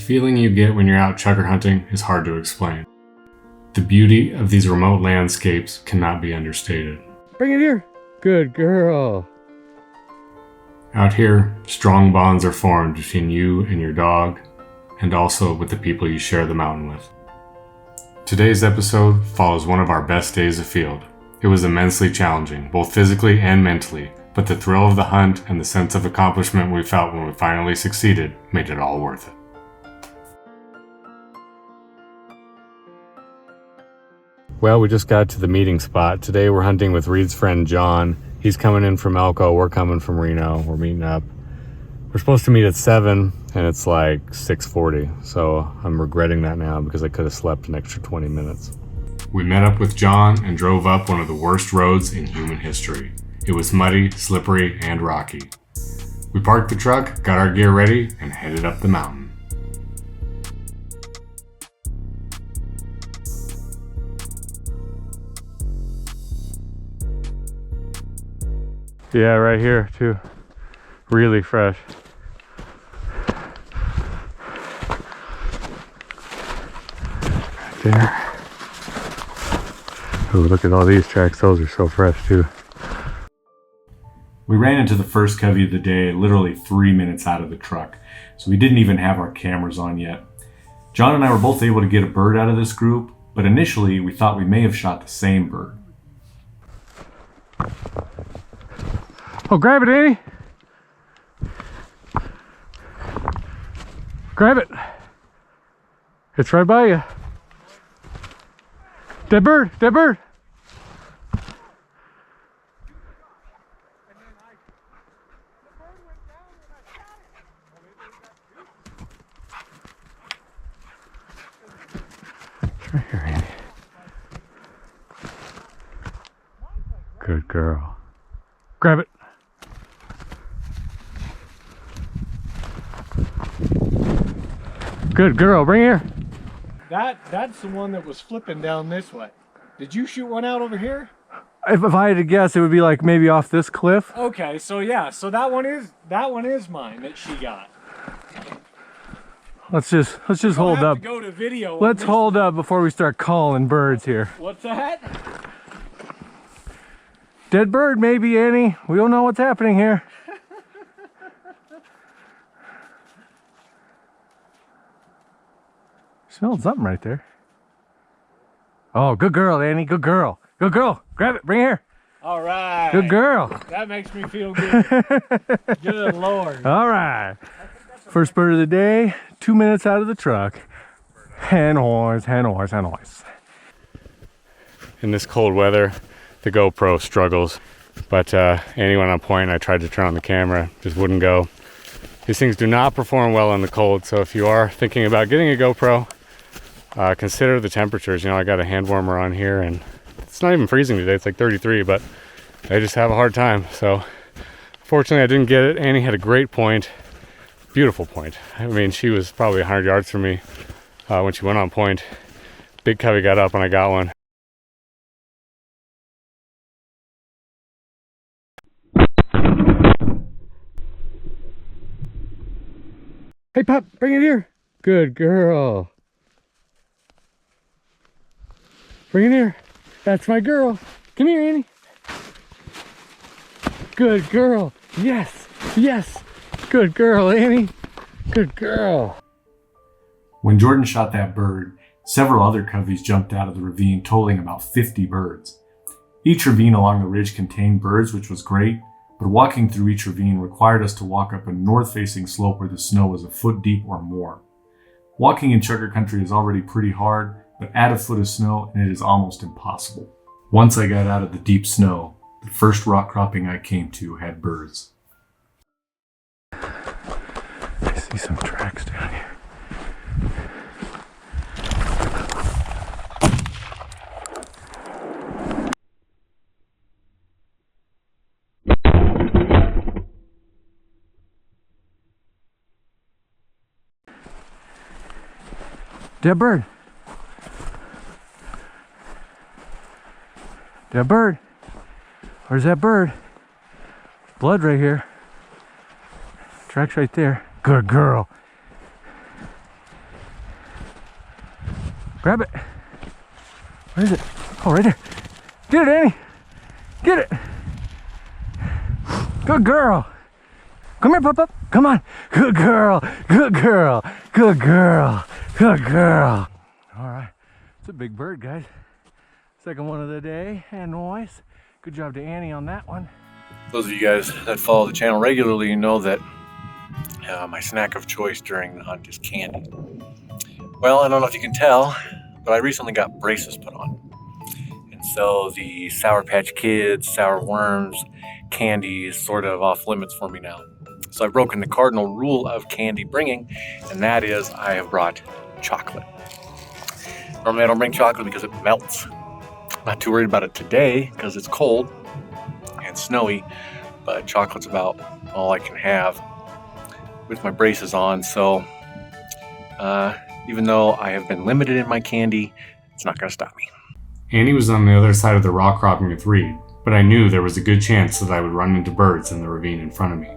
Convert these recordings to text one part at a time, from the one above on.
feeling you get when you're out chukar hunting is hard to explain. The beauty of these remote landscapes cannot be understated. Bring it here. Good girl. Out here, strong bonds are formed between you and your dog, and also with the people you share the mountain with. Today's episode follows one of our best days afield. It was immensely challenging, both physically and mentally, but the thrill of the hunt and the sense of accomplishment we felt when we finally succeeded made it all worth it. Well, we just got to the meeting spot. Today we're hunting with Reed's friend John. He's coming in from Elko, we're coming from Reno. We're meeting up. We're supposed to meet at 7 and it's like 6:40, so I'm regretting that now because I could have slept an extra 20 minutes. We met up with John and drove up one of the worst roads in human history. It was muddy, slippery, and rocky. We parked the truck, got our gear ready, and headed up the mountain. Yeah, right here too. Really fresh. Right there. Oh, look at all these tracks. Those are so fresh too. We ran into the first covey of the day literally 3 minutes out of the truck, so we didn't even have our cameras on yet. John and I were both able to get a bird out of this group, but initially we thought we may have shot the same bird. Oh, grab it, Annie. Grab it. It's right by you. Dead bird, dead bird. It's right here, Annie. Good girl. Grab it. Good girl, bring here. That's the one that was flipping down this way. Did you shoot one out over here? If I had to guess, it would be like maybe off this cliff. Okay, so yeah, so that one is mine that she got. Let's just hold have up. to go to video. Let's hold up before we start calling birds here. What's that? Dead bird, maybe, Annie. We don't know what's happening here. Smelled something right there. Oh, good girl, Annie. Good girl. Good girl. Grab it. Bring it here. All right. Good girl. That makes me feel good. Good Lord. All right. First bird of the day. 2 minutes out of the truck. Hen horse, hen horse, hen horse. In this cold weather, the GoPro struggles, but Annie went on point and I tried to turn on the camera, just wouldn't go. These things do not perform well in the cold, so if you are thinking about getting a GoPro, consider the temperatures. You know, I got a hand warmer on here and it's not even freezing today, it's like 33, but I just have a hard time. So fortunately I didn't get it. Annie had a great point, beautiful point. I mean, she was probably 100 yards from me when she went on point. Big covey got up and I got one. Hey, Pop, bring it here. Good girl. Bring it here. That's my girl. Come here, Annie. Good girl. Yes, yes. Good girl, Annie. Good girl. When Jordan shot that bird, several other coveys jumped out of the ravine, totaling about 50 birds. Each ravine along the ridge contained birds, which was great, but walking through each ravine required us to walk up a north-facing slope where the snow was a foot deep or more. Walking in chukar country is already pretty hard, but add a foot of snow and it is almost impossible. Once I got out of the deep snow, the first rock cropping I came to had birds. I see some tracks down here. Dead bird. Dead bird. Where's that bird? Blood right here. Tracks right there. Good girl. Grab it. Where is it? Oh, right there. Get it, Annie. Get it. Good girl. Come here, Pop. Come on. Good girl. Good girl. Good girl. Good girl. All right. It's a big bird, guys. Second one of the day. And noise. Good job to Annie on that one. Those of you guys that follow the channel regularly know that my snack of choice during the hunt is candy. Well, I don't know if you can tell, but I recently got braces put on. And so the Sour Patch Kids, sour worms, candy is sort of off limits for me now. So I've broken the cardinal rule of candy bringing, and that is I have brought chocolate. Normally I don't bring chocolate because it melts. I'm not too worried about it today because it's cold and snowy, but chocolate's about all I can have with my braces on. So even though I have been limited in my candy, it's not going to stop me. Annie was on the other side of the rock cropping with Reed, but I knew there was a good chance that I would run into birds in the ravine in front of me.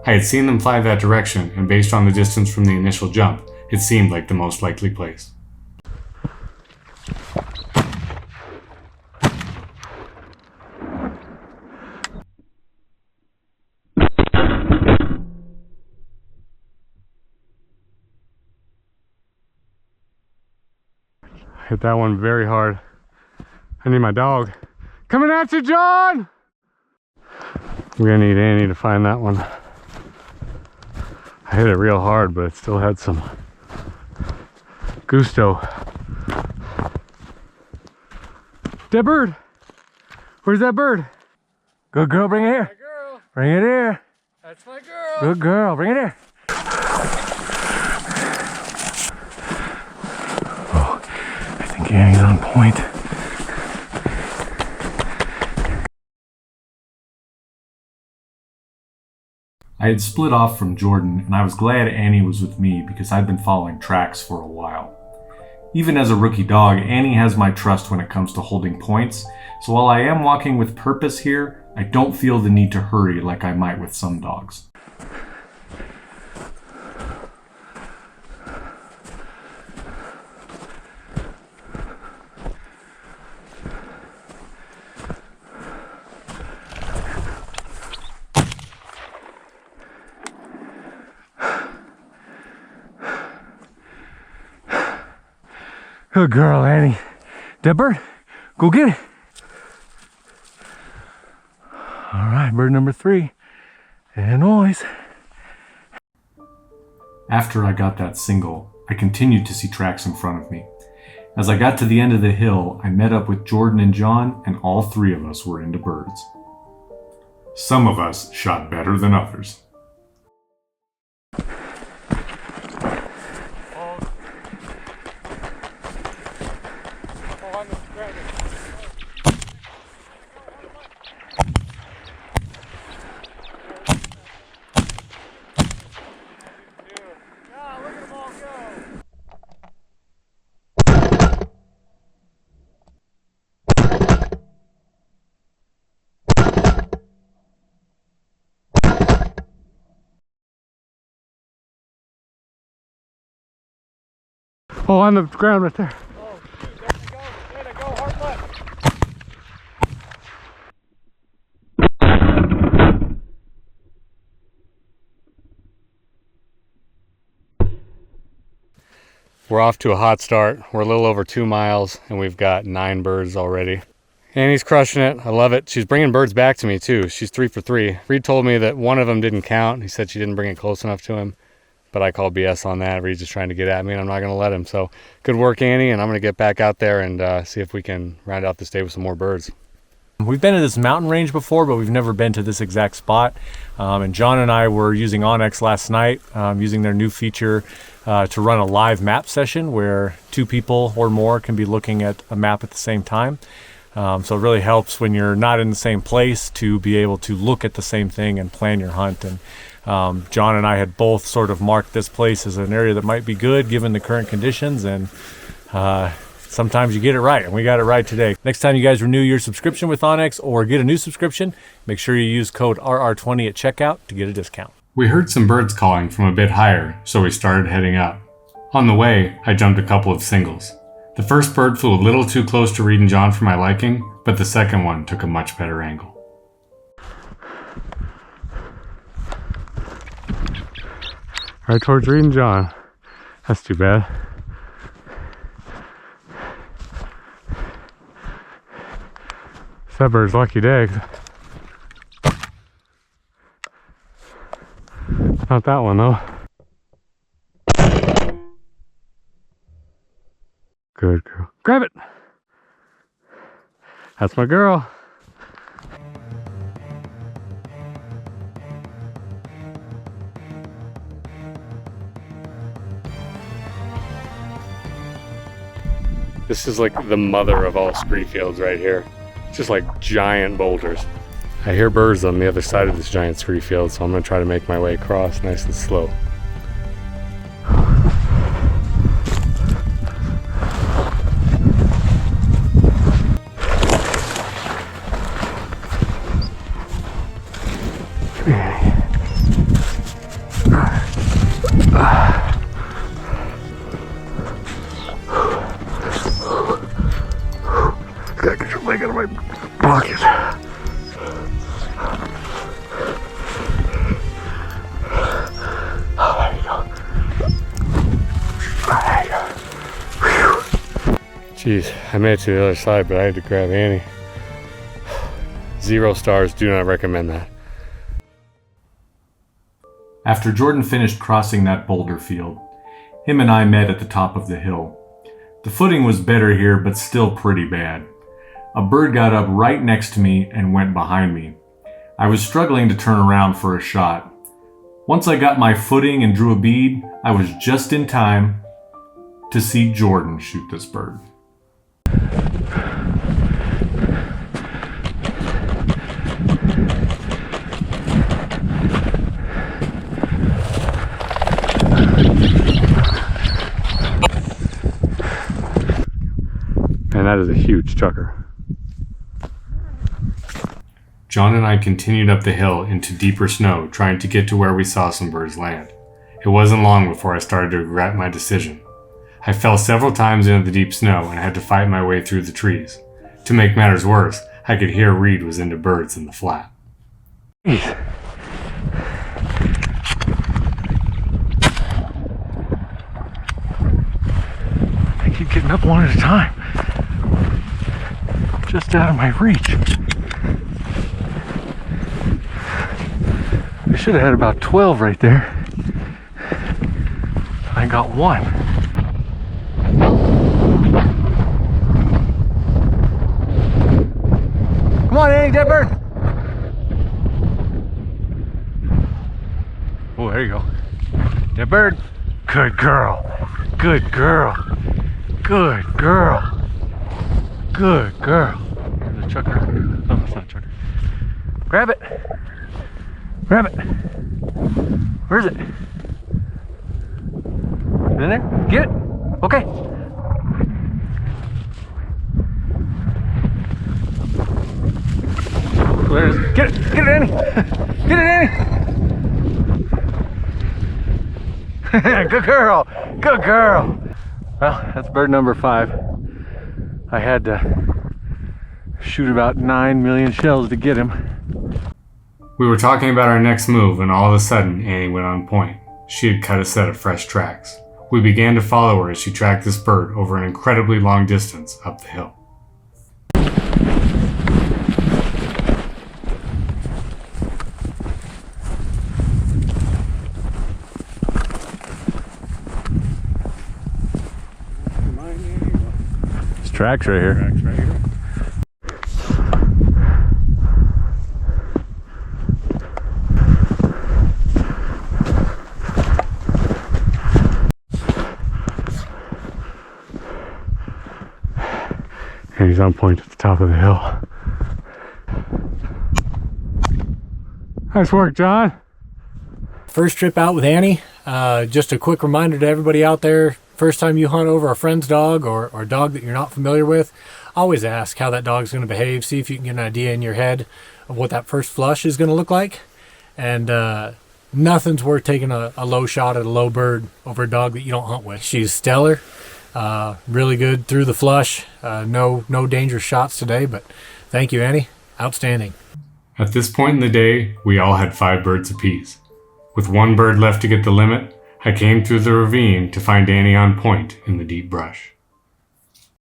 I had seen them fly that direction, and based on the distance from the initial jump, it seemed like the most likely place. Hit that one very hard. I need my dog. Coming at you, John! We're gonna need Annie to find that one. I hit it real hard, but it still had some gusto. That bird! Where's that bird? Good girl, bring it here. Girl. Bring it here. That's my girl. Good girl, bring it here. Oh, I think Annie's on point. I had split off from Jordan, and I was glad Annie was with me because I'd been following tracks for a while. Even as a rookie dog, Annie has my trust when it comes to holding points, so while I am walking with purpose here, I don't feel the need to hurry like I might with some dogs. Good girl, Annie. That bird, go get it. All right, bird number 3. And noise. After I got that single, I continued to see tracks in front of me. As I got to the end of the hill, I met up with Jordan and John, and all 3 of us were into birds. Some of us shot better than others. Oh, on the ground right there. Oh, there they go. There they go. Hard left. We're off to a hot start. We're a little over 2 miles and we've got 9 birds already. Annie's crushing it. I love it. She's bringing birds back to me too. She's 3 for 3. Reed told me that one of them didn't count. He said she didn't bring it close enough to him, but I called BS on that. Reed's just trying to get at me and I'm not going to let him. So good work, Annie, and I'm going to get back out there and see if we can round out this day with some more birds. We've been to this mountain range before, but we've never been to this exact spot. And John and I were using Onyx last night, using their new feature to run a live map session where 2 people or more can be looking at a map at the same time. So it really helps when you're not in the same place to be able to look at the same thing and plan your hunt. And John and I had both sort of marked this place as an area that might be good given the current conditions, and sometimes you get it right, and we got it right today. Next time you guys renew your subscription with Onyx or get a new subscription, make sure you use code RR20 at checkout to get a discount. We heard some birds calling from a bit higher, so we started heading up. On the way, I jumped a couple of singles. The first bird flew a little too close to Reed and John for my liking, but the second one took a much better angle. Right towards Reed and John. That's too bad. It's that bird's lucky day. Not that one though. Good girl. Grab it! That's my girl. This is like the mother of all scree fields right here. Just like giant boulders. I hear birds on the other side of this giant scree field, so I'm gonna try to make my way across nice and slow. Gotta get your leg out of my pocket. Oh, there you go. There you go. Whew. Jeez, I made it to the other side, but I had to grab Annie. 0 stars, do not recommend that. After Jordan finished crossing that boulder field, him and I met at the top of the hill. The footing was better here, but still pretty bad. A bird got up right next to me and went behind me. I was struggling to turn around for a shot. Once I got my footing and drew a bead, I was just in time to see Jordan shoot this bird. And that is a huge chukar. John and I continued up the hill into deeper snow, trying to get to where we saw some birds land. It wasn't long before I started to regret my decision. I fell several times into the deep snow and had to fight my way through the trees. To make matters worse, I could hear Reed was into birds in the flat. Jeez. I keep getting up one at a time. Just out of my reach. I should have had about 12 right there. I got 1. Come on, Annie, dead bird. Oh, there you go. Dead bird. Good girl. Good girl. Good girl. Good girl. There's a chukar. No, it's not a chukar. Grab it. Grab it. Where is it? Is it in there? Get it. Okay. There it is. Get it. Get it, Annie. Get it, Annie. Good girl. Good girl. Well, that's bird number 5. I had to shoot about 9 million shells to get him. We were talking about our next move when all of a sudden Annie went on point. She had cut a set of fresh tracks. We began to follow her as she tracked this bird over an incredibly long distance up the hill. There's tracks right here. And he's on point at the top of the hill. Nice work, John. First trip out with Annie. Just a quick reminder to everybody out there, first time you hunt over a friend's dog or a dog that you're not familiar with, always ask how that dog's going to behave. See if you can get an idea in your head of what that first flush is going to look like. And nothing's worth taking a low shot at a low bird over a dog that you don't hunt with. She's stellar. Really good through the flush. No dangerous shots today, but thank you, Annie. Outstanding. At this point in the day, we all had 5 birds apiece. With 1 bird left to get the limit, I came through the ravine to find Annie on point in the deep brush.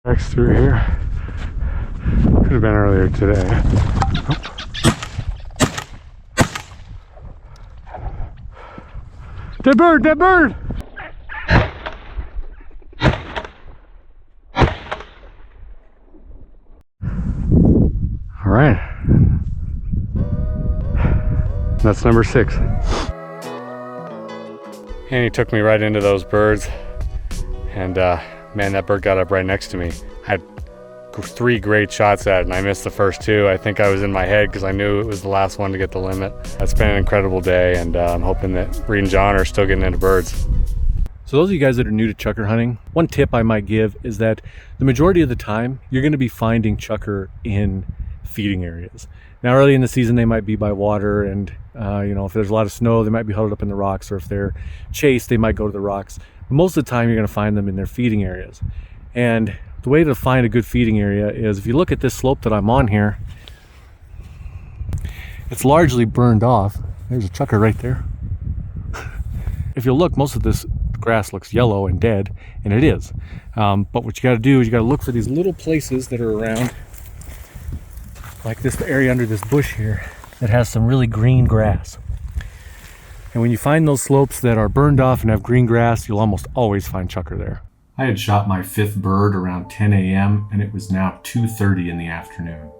Next through here. Could have been earlier today. Oh. Dead bird, dead bird! All right. That's number 6. Annie took me right into those birds, and man, that bird got up right next to me. I had 3 great shots at it, and I missed the first 2. I think I was in my head because I knew it was the last one to get the limit. It's been an incredible day, and I'm hoping that Reed and John are still getting into birds. So those of you guys that are new to chukar hunting, one tip I might give is that the majority of the time you're going to be finding chukar in feeding areas. Now early in the season they might be by water, and if there's a lot of snow they might be huddled up in the rocks, or if they're chased they might go to the rocks. But most of the time you're going to find them in their feeding areas. And the way to find a good feeding area is if you look at this slope that I'm on here, it's largely burned off. There's a chukar right there. If you look, most of this grass looks yellow and dead, and it is. But what you got to do is you got to look for these little places that are around, like this area under this bush here that has some really green grass. And when you find those slopes that are burned off and have green grass, you'll almost always find chukar there. I had shot my 5th bird around 10 a.m. and it was now 2:30 in the afternoon.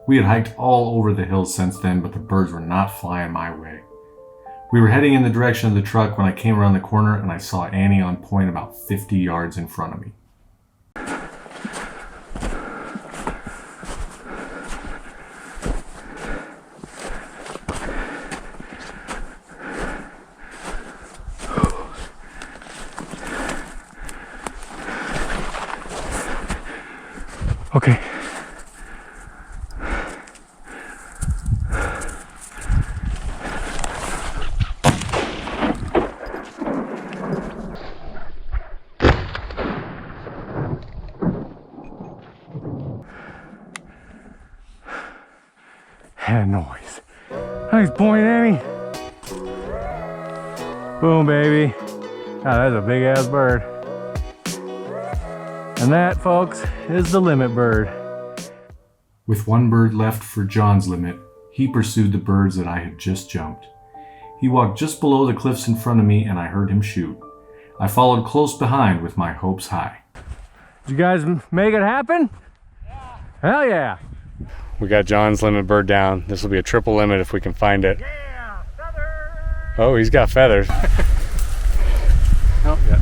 We had hiked all over the hills since then, but the birds were not flying my way. We were heading in the direction of the truck when I came around the corner and I saw Annie on point about 50 yards in front of me. Okay. Had noise. Nice point, Annie. Boom, baby. Oh, that's a big ass bird. And that, folks, is the limit bird. With 1 bird left for John's limit, he pursued the birds that I had just jumped. He walked just below the cliffs in front of me and I heard him shoot. I followed close behind with my hopes high. Did you guys make it happen? Yeah. Hell yeah. We got John's limit bird down. This will be a triple limit if we can find it. Yeah, feathers. Oh, he's got feathers. Oh, yeah.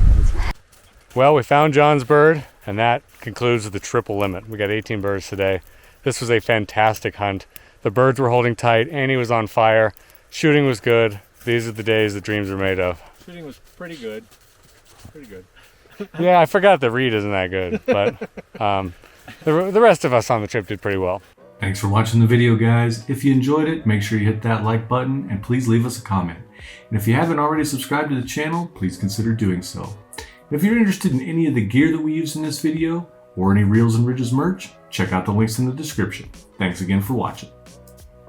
Well, we found John's bird, and that concludes the triple limit. We got 18 birds today. This was a fantastic hunt. The birds were holding tight. Annie was on fire. Shooting was good. These are the days that dreams are made of. Shooting was pretty good. Pretty good. Yeah, I forgot that Reed isn't that good, but the rest of us on the trip did pretty well. Thanks for watching the video, guys. If you enjoyed it, make sure you hit that like button and please leave us a comment. And if you haven't already subscribed to the channel, please consider doing so. If you're interested in any of the gear that we use in this video, or any Reels and Ridges merch, check out the links in the description. Thanks again for watching.